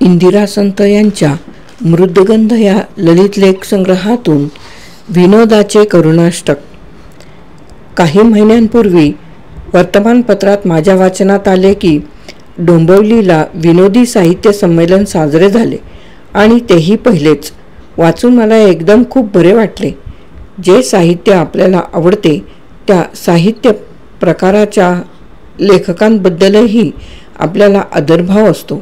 इंदिरा संत यांच्या मृदगंध या ललित लेख संग्रहातून विनोदाचे करुणाष्टक. काही महिन्यांपूर्वी वर्तमानपत्रात माझ्या वाचनात आले की डोंबिवलीला विनोदी साहित्य संमेलन साजरे झाले आणि तेही पहिलेच. वाचून मला एकदम खूप बरे वाटले. जे साहित्य आपल्याला आवडते त्या साहित्य प्रकाराच्या लेखकांबद्दलही आपल्याला आदरभाव असतो,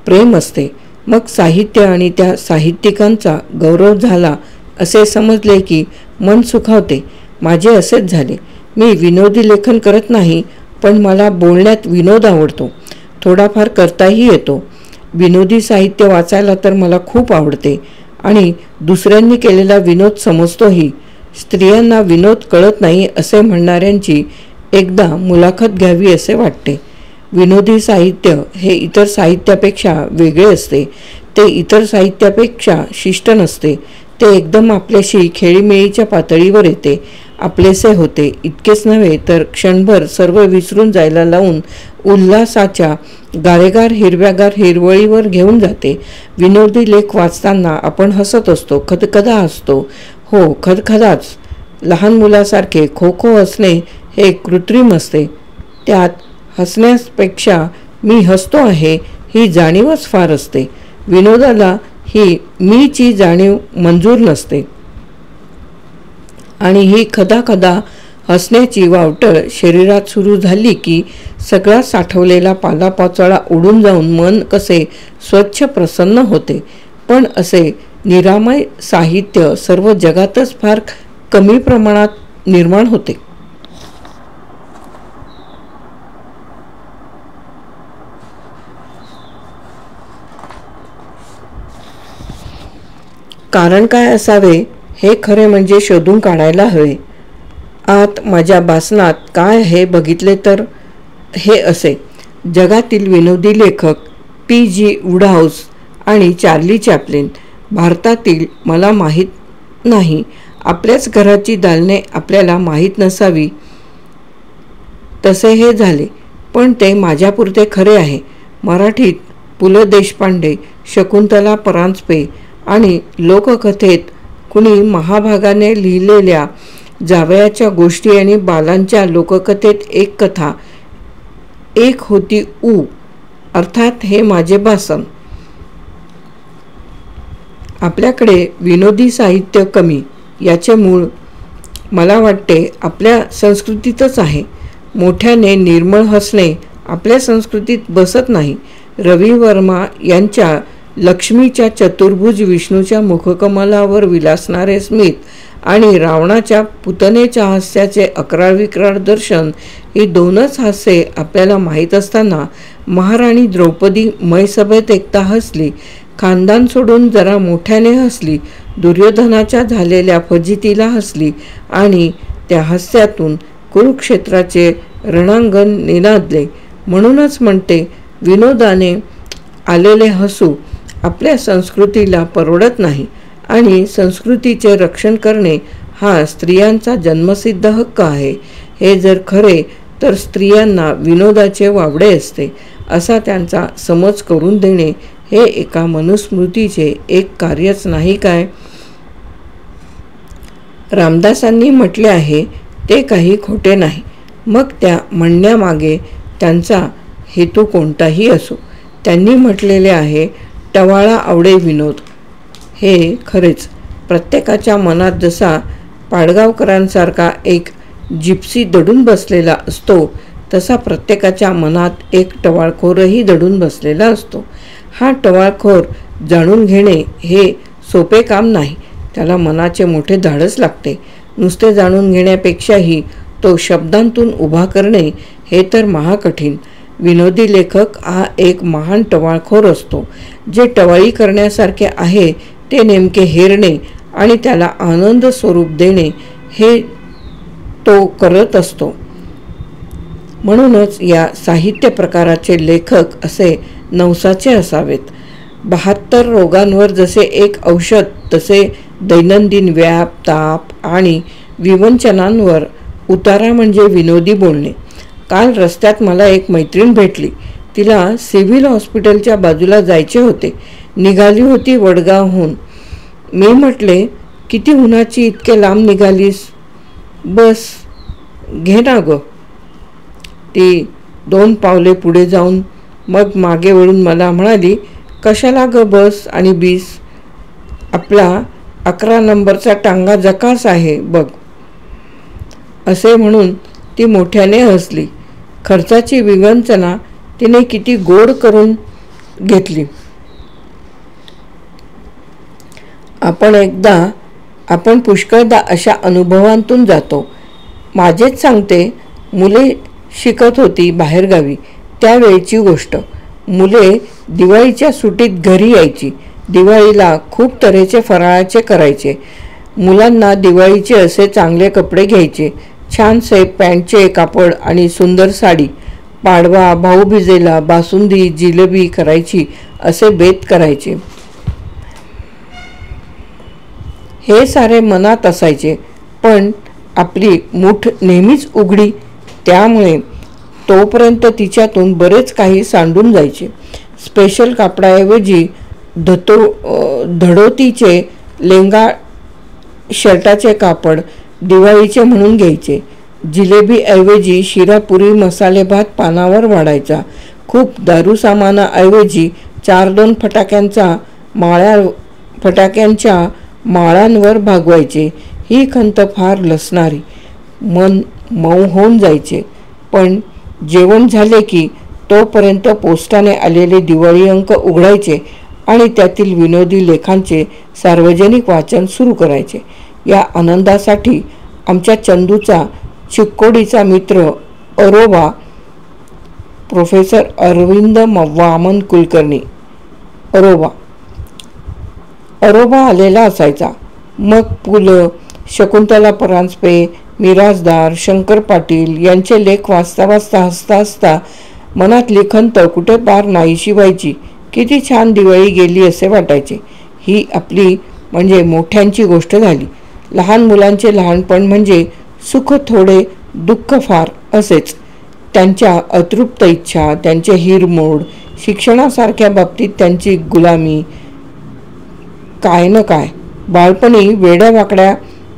प्रेम असते. मग साहित्य आणि त्या साहित्यिकांचा गौरव झाला असे समजले की मन सुखावते. माझे असेच झाले. मी विनोदी लेखन करत नाही, पण मला बोलण्यात विनोद आवडतो, थोडाफार करताही येतो. विनोदी साहित्य वाचायला तर मला खूप आवडते आणि दुसऱ्यांनी केलेला विनोद समजतोही. स्त्रियांना विनोद कळत नाही असे म्हणणाऱ्यांची एकदा मुलाखत घ्यावी असे वाटते. विनोदी साहित्य हे इतर साहित्यापेक्षा वेगळे असते. ते इतर साहित्यापेक्षा शिष्ट नसते. ते एकदम आपल्याशी खेळीमेळीच्या पातळीवर येते, आपलेसे होते. इतकेच नव्हे तर क्षणभर सर्व विसरून जायला लावून उल्हासाच्या गारेगार हिरव्यागार हिरवळीवर घेऊन जाते. विनोदी लेख वाचताना आपण हसत असतो, खदखदा असतो. हो, खदखदाच. लहान मुलासारखे खो खो हसणे हे कृत्रिम असते. त्यात हसण्यापेक्षा मी हसतो आहे ही जाणीवच फार असते. विनोदाला ही मीची जाणीव मंजूर नसते आणि ही खदाखदा हसण्याची वावटळ शरीरात सुरू झाली की सगळा साठवलेला पालापाचोळा उडून जाऊन मन कसे स्वच्छ प्रसन्न होते. पण असे निरामय साहित्य सर्व जगातच फार कमी प्रमाणात निर्माण होते. कारण काय असावे हे खरे म्हणजे शोधून काढायला हवे. आत माझ्या बासनात काय हे बघितले तर हे असे: जगातील विनोदी लेखक P.G. वुडहाऊस आणि चार्ली चॅप्लिन. भारतातील मला माहीत नाही. आपल्याच घराची दालने आपल्याला माहीत नसावी तसे हे झाले, पण ते माझ्यापुरते खरे आहे. मराठीत पु ल देशपांडे, शकुंतला परांजपे आणि लोककथेत कुणी महाभागाने लिहिलेल्या जावयाच्या गोष्टी आणि बालांच्या लोककथेत एक कथा, एक होती ऊ, अर्थात हे माझे बासन. आपल्याकडे विनोदी साहित्य कमी याचे मूळ मला वाटते आपल्या संस्कृतीतच आहे. मोठ्याने निर्मळ हसणे आपल्या संस्कृतीत बसत नाही. रवी वर्मा यांच्या लक्ष्मीच्या चतुर्भुज विष्णूच्या मुखकमलावर विलासणारे स्मित आणि रावणाच्या पुतनेच्या हास्याचे अक्राळविक्राळ दर्शन ही दोनच हास्ये आपल्याला माहीत असताना महाराणी द्रौपदी मयसभेत एकदा हसली, खानदान सोडून जरा मोठ्याने हसली, दुर्योधनाच्या झालेल्या फजितीला हसली आणि त्या हास्यातून कुरुक्षेत्राचे रणांगण निनादले. म्हणूनच म्हणते, विनोदाने आलेले हसू आपल्या संस्कृतीला परवडत नाही आणि संस्कृतीचे रक्षण करणे हा स्त्रियांचा जन्मसिद्ध हक्क आहे. हे जर खरे तर स्त्रियांना विनोदाचे वावडे असते असा त्यांचा समज करून देणे हे एका मनुस्मृतीचे एक कार्यच नाही काय? रामदासांनी म्हटले आहे ते काही खोटे नाही. मग त्या म्हणण्यामागे त्यांचा हेतू कोणताही असो. त्यांनी म्हटलेले आहे, टवाळा आवडे विनोद. हे खरेच. प्रत्येकाच्या मनात जसा पाडगावकरांसारखा एक जिप्सी दडून बसलेला असतो तसा प्रत्येकाच्या मनात एक टवाळखोरही दडून बसलेला असतो. हा टवाळखोर जाणून घेणे हे सोपे काम नाही. त्याला मनाचे मोठे धाडस लागते. नुसते जाणून घेण्यापेक्षाही तो शब्दांतून उभा करणे हे तर महाकठीण. विनोदी लेखक हा एक महान टवाळखोर असतो. जे टवाळी करण्यासारखे आहे ते नेमके हेरणे आणि त्याला आनंद स्वरूप देणे हे तो करत असतो. म्हणूनच या साहित्य प्रकाराचे लेखक असे नवसाचे असावेत. 72 रोगांवर जसे एक औषध तसे दैनंदिन व्याप, ताप आणि विवंचनांवर उतारा म्हणजे विनोदी बोलणे. काल रस्त्यात मला एक मैत्रीण भेटली. तिला सिव्हिल हॉस्पिटलच्या बाजूला जायचे होते. निघाली होती वडगावहून. मी म्हटले, किती उन्हाची इतके लांब निघालीस? बस घे ना गं. ती 2 पावले पुढे जाऊन मग मागे वळून मला म्हणाली, कशाला ग बस आणि बीस? आपला 11 नंबरचा टांगा जकास आहे बघ. असे म्हणून ती मोठ्याने हसली. खर्चाची विवंचना तिने किती गोड करून घेतली. आपण पुष्कळदा अशा अनुभवांतून जातो. माझेच सांगते, मुले शिकत होती बाहेरगावी त्यावेळची गोष्ट. मुले दिवाळीच्या सुट्टीत घरी यायची. दिवाळीला खूप तऱ्हेचे फराळाचे करायचे. मुलांना दिवाळीचे असे चांगले कपडे घ्यायचे. छानसे पॅन्टचे कापड आणि सुंदर साडी. पाडवा, भाऊबीजेला बासुंदी जिलेबी करायची असे बेत करायचे. हे सारे मनात असायचे. पण आपली मूठ नेहमीच उघडी, त्यामुळे तोपर्यंत तिच्यातून बरेच काही सांडून जायचे. स्पेशल कापडाऐवजी धडोतीचे लेंगा शर्टाचे कापड दिवाळीचे म्हणून घ्यायचे. जिलेबीऐवजी शिरापुरी मसाले भात पानावर वाढायचा. खूप दारू सामानाऐवजी 4-2 फटाक्यांच्या माळांवर भागवायचे. ही खंत फार लसणारी. मन मऊ होऊन जायचे. पण जेवण झाले की तोपर्यंत पोस्टाने आलेले दिवाळी अंक उघडायचे आणि त्यातील विनोदी लेखांचे सार्वजनिक वाचन सुरू करायचे. या आनंदासाठी आमच्या चंदूचा चिक्कोडीचा मित्र अरोबा, प्रोफेसर अरविंद वामन कुलकर्णी अरोबा आलेला असायचा. मग पु ल, शकुंतला परांजपे, मिरासदार, शंकर पाटील यांचे लेख वाचता वाचता हसता हसता मनातली खंत कुठे पार नाहीशी व्हायची. किती छान दिवाळी गेली असे वाटायचे. ही आपली म्हणजे मोठ्यांची गोष्ट झाली. लहान मुलांचे लहानपण म्हणजे सुख थोडे दुःख फार असेच. त्यांच्या अतृप्त इच्छा, त्यांचे हिरमोड, शिक्षणासारख्या बाबतीत त्यांची गुलामी, काय न काय. बाळपणी वेड्या वाकड्या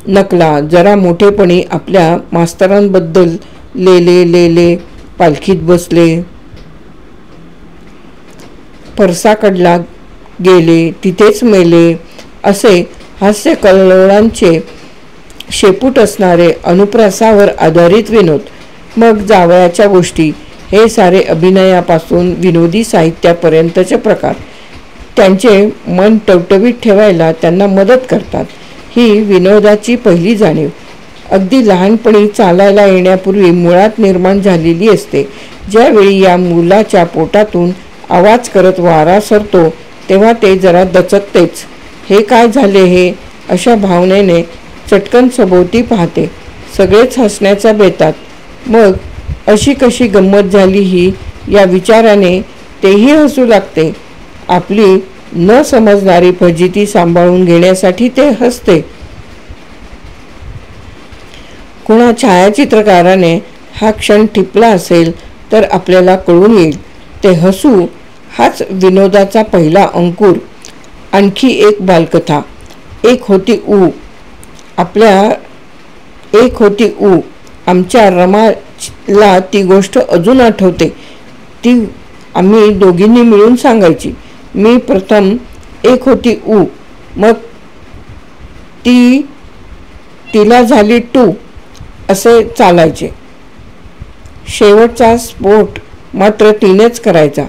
नकला, जरा मोठेपणी आपल्या मास्तरांबद्दल लेले पालखीत बसले, परसाकडला गेले तिथेच मेले असे हास्य कल्लोळांचे शेपूट असणारे अनुप्रासावर आधारित विनोद. मग जावयाच्या गोष्टी, हे सारे अभिनयापासून विनोदी साहित्यापर्यंतचे प्रकार त्यांचे मन टवटवीत ठेवायला त्यांना मदत करतात. ही विनोदाची पहिली जाणीव अगदी लहानपणी चालायला येण्यापूर्वी मुळात निर्माण झालेली असते. ज्यावेळी या मुलाच्या पोटातून आवाज करत वारा सरतो तेव्हा ते जरा दचकतेच. हे काय झाले हे, अशा भावनेने चटकन सभोवती पाहते. सगळेच हसण्याचा बेतात. मग अशी कशी गंमत झाली ही, या विचाराने तेही हसू लागते. आपली न समजणारी फजिती सांभाळून घेण्यासाठी ते हसते. कोणा छायाचित्रकाराने हा क्षण टिपला असेल तर आपल्याला कळून येईल. ते हसू हाच विनोदाचा पहिला अंकुर. आणखी एक बालकथा. एक होती ऊ. आमच्या रमाला ती गोष्ट अजून आठवते. ती आम्ही दोघींनी मिळून सांगायची. मी प्रथम एक होती ऊ, मग तिला झाली टू असे चालायचे. शेवटचा स्फोट मात्र तिनेच करायचा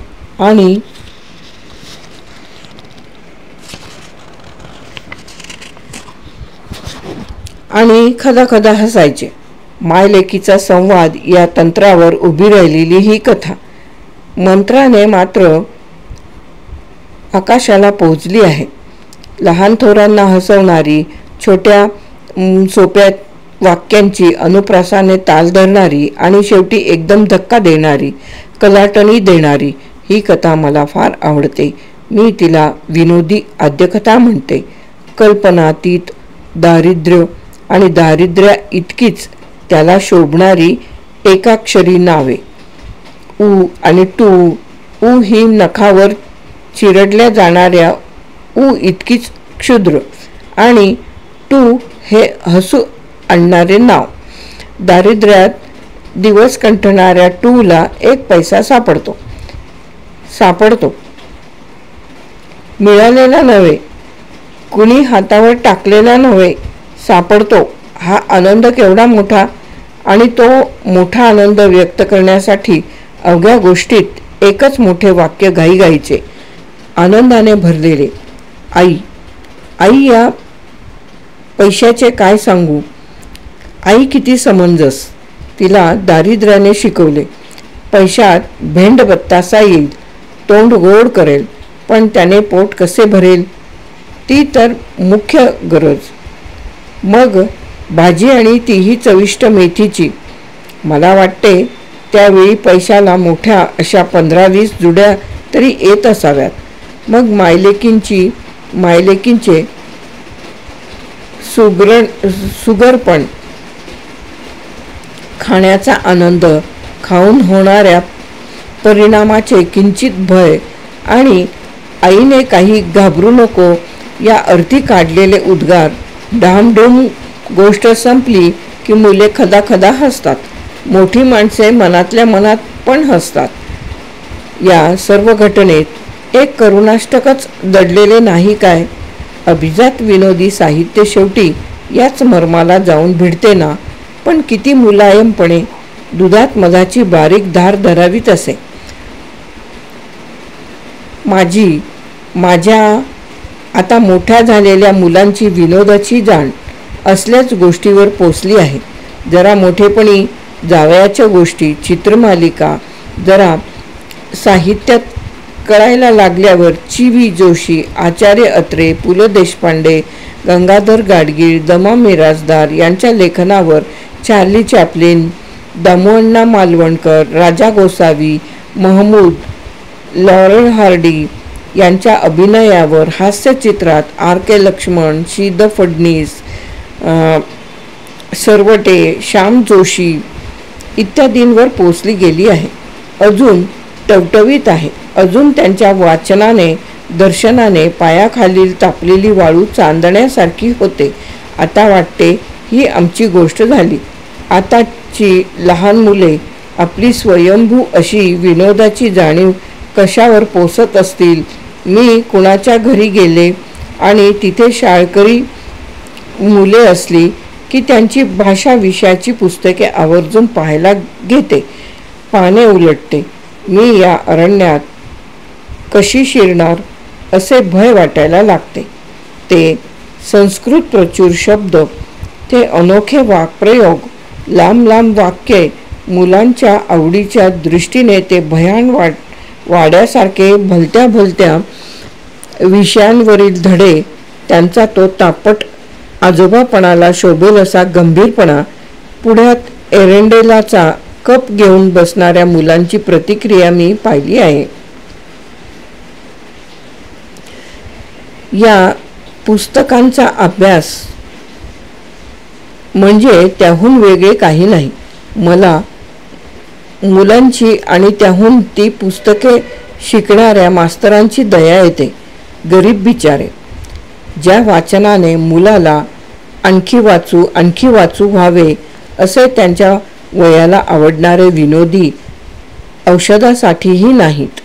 आणि खदाखदा हसायचे. मायलेकीचा संवाद या तंत्रावर उभी राहिलेली ही कथा मंत्राने मात्र आकाशाला पोहोचली आहे. लहान थोरांना हसवणारी, छोट्या सोप्या वाक्यांची अनुप्रासाने ताल धरणारी आणि शेवटी एकदम धक्का देणारी, कलाटणी देणारी ही कथा मला फार आवडते. मी तिला विनोदी आद्यकथा म्हणते. कल्पनातीत दारिद्र्य आणि दारिद्र्या इतकीच त्याला शोभणारी एकाक्षरी नावे ऊ आणि टू, उ ही नखावर चिरडल्या जाणाऱ्या उ इतकीच क्षुद्र आणि टू हे हसू आणणारे नाव. दारिद्र्यात दिवस कंठणाऱ्या टूला एक पैसा सापडतो. मिळालेला नव्हे, कुणी हातावर टाकलेला नव्हे, सापडतो. हा आनंद केवढा मोठा, आणि तो मोठा आनंद व्यक्त करण्यासाठी अवघ्या गोष्टीत एकच मोठे वाक्य घाईघाईचे, आनंदाने भरलेले, आई. आई या पैशाचे काय सांगू. आई किती समंजस. तिला दारिद्र्याने शिकवले. पैशात भेंड बत्तासा येईल, तोंड गोड करेल, पण त्याने पोट कसे भरेल, ती तर मुख्य गरज. मग भाजी, आणि तीही चविष्ट मेथीची. मला वाटते त्यावेळी पैशाला मोठ्या अशा 15-20 जुड्या तरी येत असाव्यात. मग मायलेकींचे सुगरपण, खाण्याचा आनंद, खाऊन होणाऱ्या परिणामाचे किंचित भय, आणि आईने काही घाबरू नको या अर्थी काढलेले उद्गार. डामडूम गोष्ट संपली की मुले खदाखदा हसतात. मोठी माणसे मनातल्या मनात पण हसतात. या सर्व घटनेत एक करुणाष्टकच दडलेले नाही काय. अभिजात विनोदी साहित्य शेवटी याच मर्माला जाऊन भिडते ना. पण किती मुलायमपणे दुधात मधाची बारीक धार धरावीत असे. माझ्या आता मोठ्या झालेल्या मुलांची विनोदाची जाण असल्याच गोष्टीवर पोचली आहे. जरा मोठेपणी जावयाच्या गोष्टी, चित्रमालिका जरा साहित्यात कळायला लागल्यावर चि. जोशी, आचार्य अत्रे, पु. ल. देशपांडे, गंगाधर गाडगीळ, द. मा. मिरासदार यांच्या लेखनावर, Charlie Chaplin, Damuanna Malvankar, Raja Gosavi, Mahmood, Laurel Hardy यांच्या अभिनयावर, हास्यचित्रात आर. के. लक्ष्मण, श्री. द. फडणीस, सरवटे, श्याम जोशी इत्यादींवर पोचली गेली आहे. अजून टवटवीत आहे. अजून त्यांच्या वाचनाने, दर्शनाने पायाखालील तापलेली वाळू चांदण्यासारखी होते. आता वाटते ही आमची गोष्ट झाली. आताची लहान मुले आपली स्वयंभू अशी विनोदाची जाणीव कशावर पोसत असतील. मी कुणाच्या घरी गेले आणि तिथे शाळकरी मुले असली की त्यांची भाषा विषयाची पुस्तके आवर्जून पाहायला घेते, पाने उलटते. मी या अरण्यात कशी शिरणार असे भय वाटायला लागते. ते संस्कृत प्रचूर शब्द, ते अनोखे वाक्प्रयोग, लांब लांब वाक्ये, मुलांच्या आवडीच्या दृष्टीने ते भयान वाड्यासारखे भलत्या भलत्या विषयांवरील धडे, त्यांचा तो तापट आजोबापणाला शोभेल असा गंभीरपणा, पुढ्यात एरेंडेलाचा कप घेऊन बसणाऱ्या मुलांची प्रतिक्रिया मी पाहिली आहे. या पुस्तकांचा अभ्यास म्हणजे त्याहून वेगळे काही नाही. मला मुलांची आणि त्याहून ती पुस्तके शिकणाऱ्या मास्तरांची दया येते. गरीब बिचारे, ज्या वाचनाने मुलाला आणखी वाचू व्हावे असे त्यांच्या वयाला आवडणारे विनोदी औषधासाठीही नाहीत.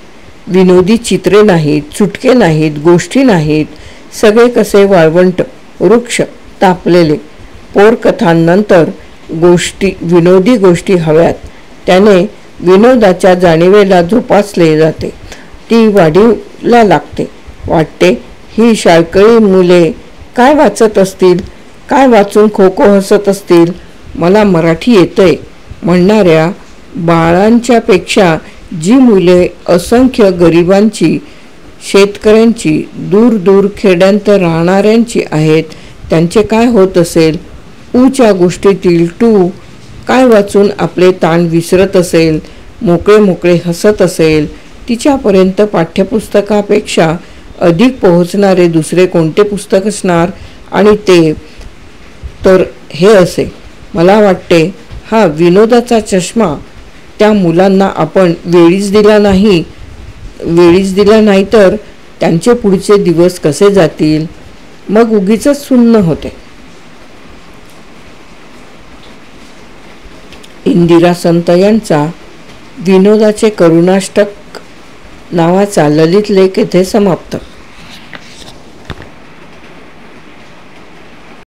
विनोदी चित्रे नाहीत, चुटके नाहीत, गोष्टी नाहीत. सगळे कसे वाळवंट वृक्ष तापलेले. पोरकथांनंतर विनोदी गोष्टी हव्यात. त्याने विनोदाच्या जाणीवेला जोपासले जाते, ती वाढीला लागते. वाटते ही शाळकरी मुले काय वाचत असतील, काय वाचून खो खो हसत असतील. मला मराठी येतंय म्हणणाऱ्या बाळांच्या पेक्षा जी मुले असंख्य गरिबांची, शेतकऱ्यांची, दूर दूर खेड्यांत राहणाऱ्यांची आहेत, त्यांचे काय होत असेल. ऊच्या गोष्टीतील टू काय वाचून आपले ताण विसरत असेल, मोकळे मोकळे हसत असेल. तिच्यापर्यंत पाठ्यपुस्तकापेक्षा अधिक पोहोचणारे दुसरे कोणते पुस्तक असणार. आणि ते तर हे असे. मला वाटते हा विनोदाचा चष्मा त्या मुलांना आपण वेळीच दिला नाही वेळीच दिला नाही तर त्यांचे पुढचे दिवस कसे जातील, मग उगीच सुन्न होते. इंदिरा संत यांचा विनोदाचे करुणाष्टक नावाचा ललित लेख येथे समाप्त.